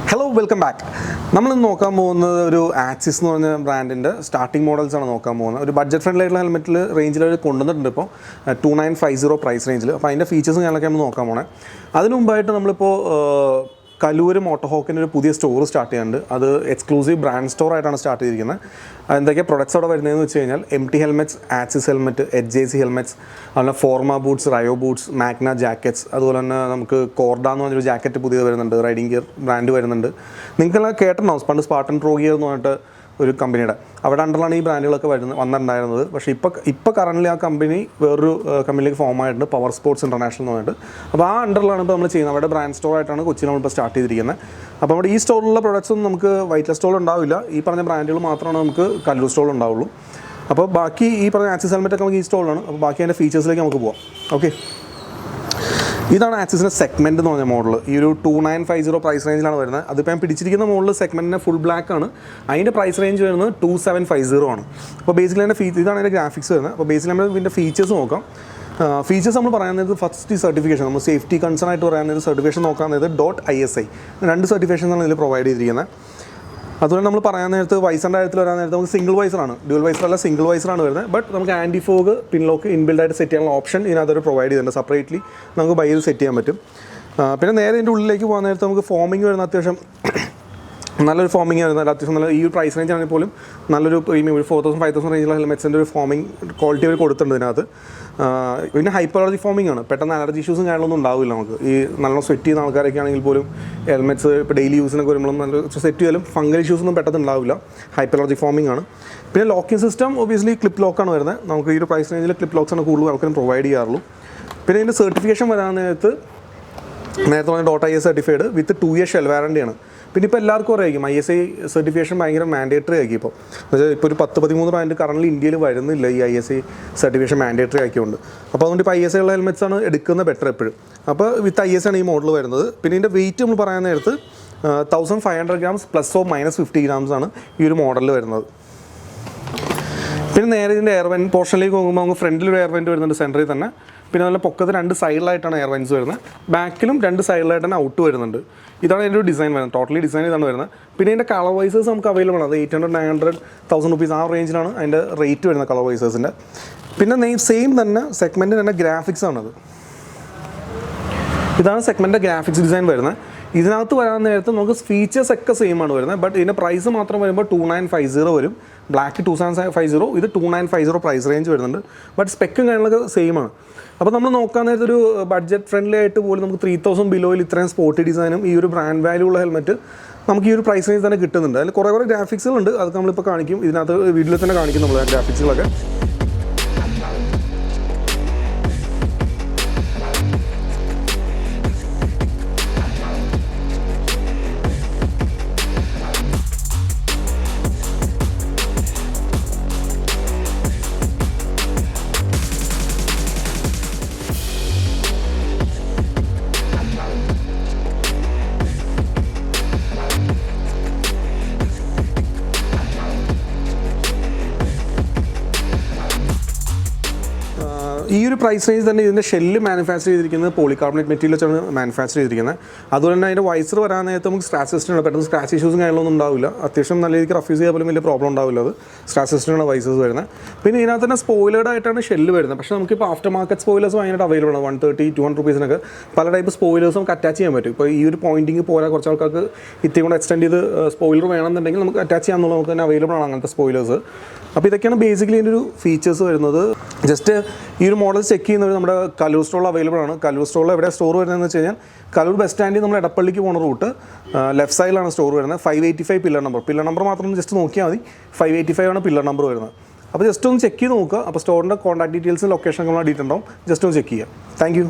Hello, welcome back. നമ്മൾ നോക്കാൻ പോകുന്നത് ഒരു ആക്സിസ് എന്ന് പറഞ്ഞ ബ്രാൻഡിൻ്റെ സ്റ്റാർട്ടിംഗ് മോഡൽസ് ആണ് നോക്കാൻ പോകുന്നത്. ഒരു ബഡ്ജറ്റ് ഫ്രണ്ട്ലി ആയിട്ടുള്ള ഹെൽമെറ്റിൽ റേഞ്ചിൽ കൊണ്ടുവന്നിട്ടുണ്ട് ഇപ്പോൾ 2950 പ്രൈസ് റേഞ്ചിൽ. അപ്പോൾ അതിൻ്റെ ഫീച്ചേഴ്സും കാര്യങ്ങളൊക്കെ നമ്മൾ നോക്കാൻ പോകണേ. അതിന് മുമ്പായിട്ട് നമ്മളിപ്പോൾ കലൂർ മോട്ടോഹോക്കിൻ്റെ ഒരു പുതിയ സ്റ്റോർ സ്റ്റാർട്ട് ചെയ്യുന്നുണ്ട്. അത് എക്സ്ക്ലൂസീവ് ബ്രാൻഡ് സ്റ്റോർ ആയിട്ടാണ് സ്റ്റാർട്ട് ചെയ്തിരിക്കുന്നത്. എന്തൊക്കെ പ്രൊഡക്ട്സ് അവിടെ വരുന്നതെന്ന് വെച്ച് കഴിഞ്ഞാൽ MT helmets, Axis helmet, HJC helmets, അതുപോലെ Forma boots, Rayo boots, Magna jackets, അതുപോലെ തന്നെ നമുക്ക് കോർഡ എന്ന് പറഞ്ഞൊരു ജാക്കറ്റ് പുതിയത് വരുന്നുണ്ട്, റൈഡിംഗ് ഗിയർ ബ്രാൻഡ് വരുന്നുണ്ട്. നിങ്ങൾക്കെല്ലാം കേട്ടിട്ടുണ്ടാവും പണ്ട് സ്പാർട്ടൻ പ്രോ ഗിയർ എന്ന് പറഞ്ഞിട്ട് ഒരു കമ്പനിയുടെ അവിടെ അണ്ടറിലാണ് ഈ ബ്രാൻഡുകളൊക്കെ വന്നിട്ടുണ്ടായിരുന്നത്. പക്ഷേ ഇപ്പോൾ കറൻ്റ് ആ കമ്പനി വേറൊരു കമ്പനിയിലേക്ക് ഫോം ആയിട്ടുണ്ട്, പവർ സ്പോർട്സ് ഇൻ്റർനാഷണൽ എന്ന് പറഞ്ഞിട്ട്. അപ്പോൾ ആ അണ്ടറിലാണ് ഇപ്പോൾ നമ്മൾ ചെയ്യുന്നത്. അവിടെ ബ്രാൻഡ് സ്റ്റോർ ആയിട്ടാണ് കൊച്ചിയിൽ നമ്മളിപ്പോൾ സ്റ്റാർട്ട് ചെയ്തിരിക്കുന്നത്. അപ്പോൾ നമ്മുടെ ഈ സ്റ്റോറിലുള്ള പ്രൊഡക്ട്സൊന്നും നമുക്ക് വൈറ്റില സ്റ്റോറിൽ ഉണ്ടാവില്ല. ഈ പറഞ്ഞ ബ്രാൻഡുകൾ മാത്രമാണ് നമുക്ക് കല്ലൂർ സ്റ്റോറിൽ ഉണ്ടാവുള്ളൂ. അപ്പോൾ ബാക്കി ഈ പറഞ്ഞ ആക്സിസ് ഹെൽമെറ്റൊക്കെ നമുക്ക് ഈ സ്റ്റോറിലാണ്. അപ്പോൾ ബാക്കി അതിൻ്റെ ഫീച്ചേഴ്സിലേക്ക് നമുക്ക് പോകാം. ഓക്കെ, ഇതാണ് ആക്സിസിൻ്റെ സെഗ്മെൻറ്റ് എന്ന് പറഞ്ഞ മോഡൽ. ഈ ഒരു 2950 പ്രൈസ് റേഞ്ചിലാണ് വരുന്നത്. അതിപ്പോൾ ഞാൻ പിടിച്ചിരിക്കുന്ന മോഡൽ സെഗ്മെൻറ്റിന് ഫുൾ ബ്ലാക്ക് ആണ്. അതിൻ്റെ പ്രൈസ് റേഞ്ച് വരുന്നത് 2750 ആണ്. അപ്പോൾ ബേസിക്കലി അതിൻ്റെ ഇതാണ് അതിൻ്റെ ഗ്രാഫിക്സ് വരുന്നത്. അപ്പോൾ ബേസിക്കലി നമ്മൾ ഇതിൻ്റെ ഫീച്ചേഴ്സ് നോക്കാം. ഫീച്ചേഴ്സ് നമ്മൾ പറയുന്നത് ഫസ്റ്റ് സർട്ടിഫിക്കേഷൻ, നമ്മൾ സേഫ്റ്റി കൺസേൺ ആയിട്ട് പറയുന്നത് സർട്ടിഫിക്കേഷൻ നോക്കാവുന്നത് .ISI 2 സർട്ടിഫിക്കേഷനാണ് ഇതിൽ പ്രൊവൈഡ് ചെയ്തിരിക്കുന്നത്. അതുപോലെ നമ്മൾ പറയാൻ നേരത്ത് വൈസറിൻ്റെ കാര്യത്തിൽ വരാൻ നേരത്ത് നമുക്ക് സിംഗിൾ വൈസറാണ്, ഡ്യുവൽ വൈസറല്ല സിംഗിൾ വൈസറാണ് വരുന്നത്. ബട്ട് നമുക്ക് ആൻറ്റി ഫോഗ് പിൻലോക്ക് ഇൻബിൽഡ് ആയിട്ട് സെറ്റ് ചെയ്യാനുള്ള ഓപ്ഷൻ ഇതിനകത്തൊരു പ്രൊവൈഡ് ചെയ്തിട്ടുണ്ട്. സെപ്പറേറ്റ്ലി നമുക്ക് ബൈയിൽ സെറ്റ് ചെയ്യാൻ പറ്റും. പിന്നെ നേരെ ഇതിൻ്റെ ഉള്ളിലേക്ക് പോകാൻ നേരത്ത് നമുക്ക് ഫോമിങ് വരുന്ന അത്യാവശ്യം നല്ലൊരു ഫോമിങ് വരുന്നത്. അത്യാവശ്യം നല്ല ഈ ഒരു പ്രൈസ് റേഞ്ച് ആണെങ്കിൽ പോലും നല്ലൊരു പ്രീമിയം ഒരു 4000-5000 റേഞ്ചിലുള്ള ഹെൽമെറ്റ്സിൻ്റെ ഒരു ഫോമിങ് ക്വാളിറ്റി അവർ കൊടുത്തിട്ടുണ്ട് ഇതിനകത്ത്. പിന്നെ ഹൈപ്പർ അലർജി ഫോമിംഗ് ആണ്. പെട്ടെന്ന് അലർജി ഇഷ്യൂസും കാര്യങ്ങളൊന്നും ഉണ്ടാവില്ല നമുക്ക്. ഈ നല്ല സ്വെറ്റ് ചെയ്യുന്ന ആൾക്കാരൊക്കെ ആണെങ്കിൽ പോലും ഹെൽമെറ്റ്സ് ഇപ്പോൾ ഡെയിലി യൂസിനൊക്കെ വരുമ്പോഴും നല്ല സെറ്റ് ചെയ്താലും ഫംഗൽ ഇഷ്യൂസൊന്നും പെട്ടെന്ന് ഉണ്ടാവില്ല. ഹൈപ്പർ അലർജി ഫോമിംഗ് ആണ്. പിന്നെ ലോക്കിംഗ് സിസ്റ്റം ഒബിയസ്ലി ക്ലിപ്പ് ലോക്കാണ് വരുന്നത്. നമുക്ക് ഈ ഒരു പ്രൈസ് റേഞ്ചിൽ ക്ലിപ്പ് ലോക്സാണ് കൂടുതൽ ആൾക്കാരും പ്രൊവൈഡ് ചെയ്യാറുള്ളൂ. പിന്നെ ഇതിൻ്റെ സർട്ടിഫിക്കേഷൻ വരാൻ നേരത്തെ പറഞ്ഞ .IS certified with 2 year shell വാറണ്ടിയാണ്. പിന്നെ ഇപ്പോൾ എല്ലാവർക്കും അറിയാം ISI സർട്ടിഫിക്കേഷൻ ഭയങ്കര മാൻഡേറ്ററി ആക്കി. ഇപ്പോൾ ഒരു 10-13 ബ്രാൻഡ് കറൻറ്റ്ലി ഇന്ത്യയിൽ വരുന്നില്ല ഈ ISI സർട്ടിഫിക്കേഷൻ മാൻഡേറ്ററി ആക്കിയുണ്ട്. അപ്പോൾ അതുകൊണ്ട് ഇപ്പോൾ ISI ഉള്ള ഹെൽമെറ്റ്സ് ആണ് എടുക്കുന്നത് ബെറ്റർ എപ്പോഴും. അപ്പോൾ വിത്ത് IS ആണ് ഈ മോഡൽ വരുന്നത്. പിന്നെ ഇതിൻ്റെ വെയിറ്റ് നമ്മൾ പറയാൻ നേരത്ത് 1500 grams ±50 grams ആണ് ഈ ഒരു മോഡലിൽ വരുന്നത്. പിന്നെ നേരെ ഇതിൻ്റെ എയർവെൻറ്റ് പോർഷനിലേക്ക് പോകുമ്പോൾ നമുക്ക് ഫ്രണ്ടിൽ ഒരു എയർവെൻറ്റ് വരുന്നുണ്ട് സെൻറ്ററിൽ തന്നെ. പിന്നെ നല്ല പൊക്കത്ത് 2 സൈഡിലായിട്ടാണ് എയർവെൻറ്റ്സ് വരുന്നത്. ബാക്കിലും 2 സൈഡിലായിട്ട് തന്നെ ഔട്ട് വരുന്നുണ്ട്. ഇതാണ് ഇതിൻ്റെ ഒരു ഡിസൈൻ വരുന്നത്. ടോട്ടലി ഡിസൈൻ ഇതാണ് വരുന്നത്. പിന്നെ ഇതിൻ്റെ കളർ വൈസേഴ്സ് നമുക്ക് അവൈലബിൾ ആണ്. അത് 800, 900, 1000 rupees ആ റേഞ്ചിലാണ് അതിൻ്റെ റേറ്റ് വരുന്നത് കളർ വൈസേഴ്സിൻ്റെ. പിന്നെ സെയിം തന്നെ സെഗ്മെൻറ്റിന് തന്നെ ഗ്രാഫിക്സ് ആണത്. ഇതാണ് സെഗ്മെൻറ്റിൻ്റെ ഗ്രാഫിക്സ് ഡിസൈൻ വരുന്നത്. ഇതിനകത്ത് വരാൻ നേരത്ത് നമുക്ക് ഫീച്ചേഴ്സ് ഒക്കെ സെയിം ആണ് വരുന്നത്. ബട്ട് ഇതിൻ്റെ പ്രൈസ് മാത്രം വരുമ്പോൾ 2950 വരും. ബ്ലാക്ക് 2750, ഇത് 2950 പ്രൈസ് റേഞ്ച് വരുന്നുണ്ട്. ബട്ട് സ്പെക്കും കാര്യങ്ങളൊക്കെ സെയിം ആണ്. അപ്പോൾ നമ്മൾ നോക്കാൻ നേരത്തെ ഒരു ബഡ്ജറ്റ് ഫ്രണ്ട്ലി ആയിട്ട് പോലും നമുക്ക് 3000 ബിലോയിൽ ഇത്രയും സ്പോർട്ടി ഡിസൈനും ഈ ഒരു ബ്രാൻഡ് വാല്യൂ ഉള്ള ഹെൽമെറ്റ് നമുക്ക് ഈ ഒരു പ്രൈസ് റേഞ്ച് തന്നെ കിട്ടുന്നുണ്ട്. അതിൽ കുറേ ഗ്രാഫിക്സുകളുണ്ട്. അതൊക്കെ നമ്മളിപ്പോൾ കാണിക്കും. ഇതിനകത്ത് വീഡിയോയിൽ തന്നെ കാണിക്കും നമ്മൾ ഗ്രാഫിക്സുകളൊക്കെ. ഈ ഒരു പ്രൈസ് റേഞ്ച് തന്നെ ഇതിൻ്റെ ഷെല്ല് മാനുഫാക്ചർ ചെയ്തിരിക്കുന്നത് പോളികാർബണേറ്റ് മെറ്റീരിയൽ വെച്ചാണ് മാനുഫാക്ചർ ചെയ്തിരിക്കുന്നത്. അതുപോലെ തന്നെ അതിൻ്റെ വൈസർ വരാൻ നേരത്തെ നമുക്ക് സ്ക്രാച്ച് സിസ്റ്റം പെട്ടെന്ന് സ്ക്രാച്ച് ഇഷ്യൂസും കാര്യങ്ങളൊന്നും ഉണ്ടാവില്ല. അത്യാവശ്യം നല്ല രീതിക്ക് റഫ്യൂസ് ചെയ്യാൻ പോലും വലിയ പ്രോബ്ലം ഉണ്ടാവില്ല. അത് സ്ക്രാച്ച് സിസ്റ്റമാണ് വൈസേഴ്സ് വരുന്നത്. പിന്നെ ഇതിനകത്ത് തന്നെ സ്പോയിലേഡ് ആയിട്ടാണ് ഷെല്ല് വരുന്നത്. പക്ഷേ നമുക്കിപ്പോൾ ആഫ്റ്റർ മാർക്കറ്റ് സ്പോയിലേഴ്സ് ഭയങ്കര അവൈലബിൾ ആണ്. 130-200 rupeesനൊക്കെ പല ടൈപ്പ് സ്പോയിലേഴ്സും നമുക്ക് അറ്റാച്ച് ചെയ്യാൻ പറ്റും. ഇപ്പോൾ ഈ ഒരു പോയിന്റിങ് പോരാ കുറച്ച് ആൾക്കാർക്ക് ഇത്തിരി കൂടെ എക്സ്റ്റെൻഡ് ചെയ്ത് സ്പോയിലർ വേണമെന്നുണ്ടെങ്കിൽ നമുക്ക് അറ്റാച്ച് ചെയ്യാമെന്നുള്ള നമുക്ക് തന്നെ അവൈലബിൾ ആണ് അങ്ങനത്തെ സ്പോയിലേഴ്സ്. അപ്പോൾ ഇതൊക്കെയാണ് ബേസിക്കലി ഇതിൻ്റെ ഒരു ഫീച്ചേഴ്സ് വരുന്നത്. ജസ്റ്റ് ഈ ഒരു മോഡൽ ചെക്ക് ചെയ്യുന്നത് നമ്മുടെ കലൂർ സ്റ്റോറിൽ അവൈലബിൾ ആണ്. കലൂർ സ്റ്റോറിൽ എവിടെ സ്റ്റോർ വരുന്നതെന്ന് വെച്ച് കഴിഞ്ഞാൽ കലൂർ ബസ് സ്റ്റാൻഡിൽ നമ്മൾ എടപ്പള്ളിക്ക് പോകുന്ന റൂട്ട് ലെഫ്റ്റ് സൈഡിലാണ് സ്റ്റോർ വരുന്നത്. 585 പില്ലർ നമ്പർ മാത്രം ജസ്റ്റ് നോക്കിയാൽ മതി. 585 ആണ് പില്ലർ നമ്പർ വരുന്നത്. അപ്പോൾ ജസ്റ്റ് ഒന്ന് ചെക്ക് ചെയ്ത് നോക്കുക. അപ്പോൾ സ്റ്റോറിൻ്റെ കോൺടാക്ട് ഡീറ്റെയിൽസും ലൊക്കേഷനൊക്കെ നമ്മൾ ഡീറ്റെയിൽ ഉണ്ടാവും. ജസ്റ്റ് ഒന്ന് ചെക്ക് ചെയ്യുക. Thank you.